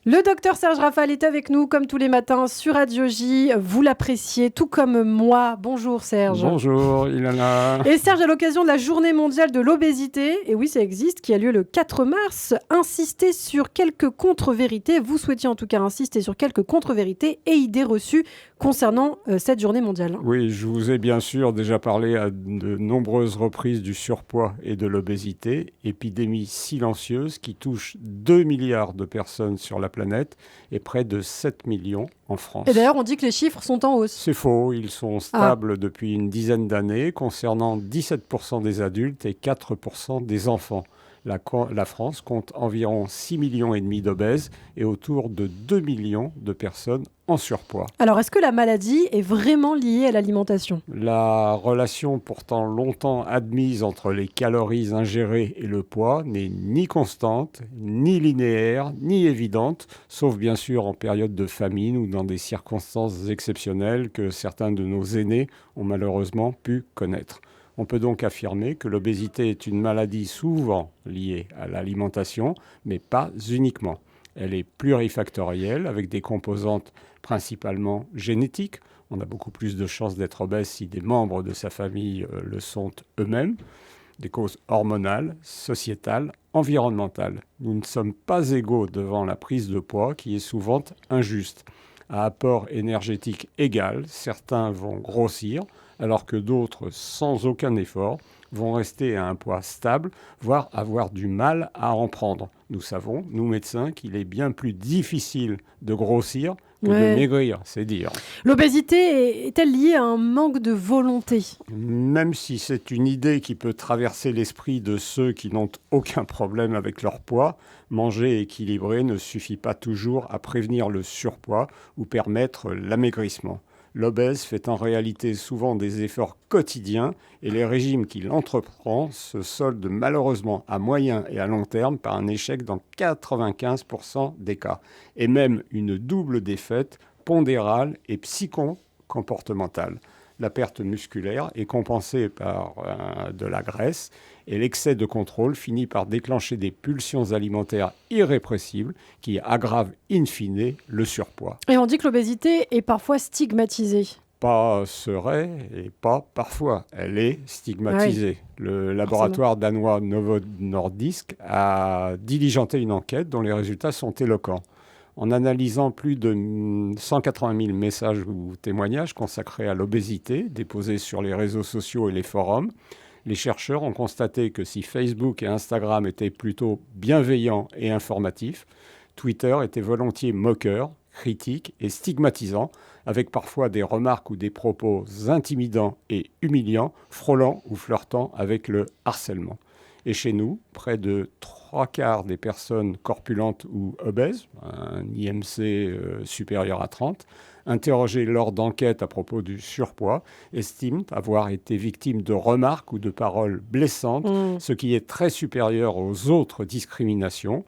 Le docteur Serge Rafal est avec nous comme tous les matins sur Radio J. Vous l'appréciez tout comme moi. Bonjour Serge. Bonjour Ilana. Et Serge, à l'occasion de la journée mondiale de l'obésité, et oui ça existe, qui a lieu le 4 mars, insistez sur quelques contre-vérités. Vous souhaitiez en tout cas insister sur quelques contre-vérités et idées reçues concernant cette journée mondiale. Oui, je vous ai bien sûr déjà parlé à de nombreuses reprises du surpoids et de l'obésité, épidémie silencieuse qui touche 2 milliards de personnes sur la planète et près de 7 millions en France. Et d'ailleurs, on dit que les chiffres sont en hausse. C'est faux, ils sont stables depuis une dizaine d'années, concernant 17% des adultes et 4% des enfants. La France compte environ 6,5 millions d'obèses et autour de 2 millions de personnes en surpoids. Alors, est-ce que la maladie est vraiment liée à l'alimentation ? La relation pourtant longtemps admise entre les calories ingérées et le poids n'est ni constante, ni linéaire, ni évidente, sauf bien sûr en période de famine ou dans des circonstances exceptionnelles que certains de nos aînés ont malheureusement pu connaître. On peut donc affirmer que l'obésité est une maladie souvent liée à l'alimentation, mais pas uniquement. Elle est plurifactorielle, avec des composantes principalement génétiques. On a beaucoup plus de chances d'être obèse si des membres de sa famille le sont eux-mêmes. Des causes hormonales, sociétales, environnementales. Nous ne sommes pas égaux devant la prise de poids qui est souvent injuste. À apport énergétique égal, certains vont grossir, alors que d'autres, sans aucun effort, vont rester à un poids stable, voire avoir du mal à en prendre. Nous savons, nous médecins, qu'il est bien plus difficile de grossir que de maigrir, c'est dire. L'obésité est-elle liée à un manque de volonté ? Même si c'est une idée qui peut traverser l'esprit de ceux qui n'ont aucun problème avec leur poids, manger équilibré ne suffit pas toujours à prévenir le surpoids ou permettre l'amaigrissement. L'obèse fait en réalité souvent des efforts quotidiens et les régimes qu'il entreprend se soldent malheureusement à moyen et à long terme par un échec dans 95% des cas. Et même une double défaite pondérale et psychocomportementale. La perte musculaire est compensée par de la graisse et l'excès de contrôle finit par déclencher des pulsions alimentaires irrépressibles qui aggravent in fine le surpoids. Et on dit que l'obésité est parfois stigmatisée. Pas serait et pas parfois. Elle est stigmatisée. Oui. Le laboratoire danois Novo Nordisk a diligenté une enquête dont les résultats sont éloquents. En analysant plus de 180 000 messages ou témoignages consacrés à l'obésité déposés sur les réseaux sociaux et les forums, les chercheurs ont constaté que si Facebook et Instagram étaient plutôt bienveillants et informatifs, Twitter était volontiers moqueur, critique et stigmatisant, avec parfois des remarques ou des propos intimidants et humiliants, frôlant ou flirtant avec le harcèlement. Et chez nous, près de 3/4 des personnes corpulentes ou obèses, un IMC supérieur à 30, interrogées lors d'enquêtes à propos du surpoids, estiment avoir été victimes de remarques ou de paroles blessantes, ce qui est très supérieur aux autres discriminations,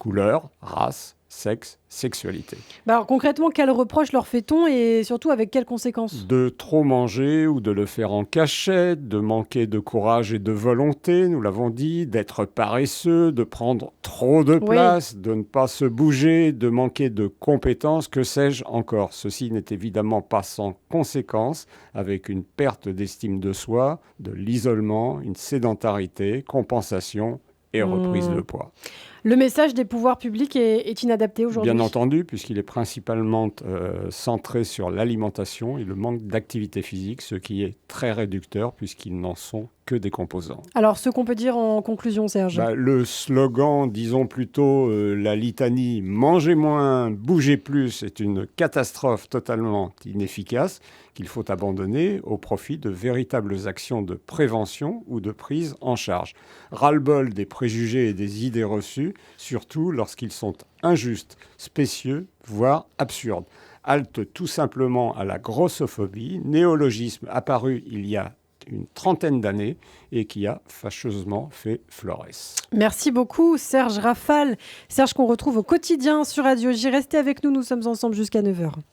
couleur, race, sexe, sexualité. Alors concrètement, quels reproches leur fait-on et surtout avec quelles conséquences ? De trop manger ou de le faire en cachette, de manquer de courage et de volonté, nous l'avons dit, d'être paresseux, de prendre trop de place, de ne pas se bouger, de manquer de compétences, que sais-je encore. Ceci n'est évidemment pas sans conséquences, avec une perte d'estime de soi, de l'isolement, une sédentarité, compensation et reprise de poids. Le message des pouvoirs publics est inadapté aujourd'hui ? Bien entendu, puisqu'il est principalement centré sur l'alimentation et le manque d'activité physique, ce qui est très réducteur puisqu'ils n'en sont que des composants. Alors, ce qu'on peut dire en conclusion, Serge ? Le slogan, disons plutôt la litanie « mangez moins, bougez plus » est une catastrophe totalement inefficace qu'il faut abandonner au profit de véritables actions de prévention ou de prise en charge. Ras-le-bol des préjugés et des idées reçues, surtout lorsqu'ils sont injustes, spécieux, voire absurdes. Halte tout simplement à la grossophobie, néologisme apparu il y a une trentaine d'années et qui a fâcheusement fait florès. Merci beaucoup Serge Rafal. Serge qu'on retrouve au quotidien sur Radio J. Restez avec nous, nous sommes ensemble jusqu'à 9h.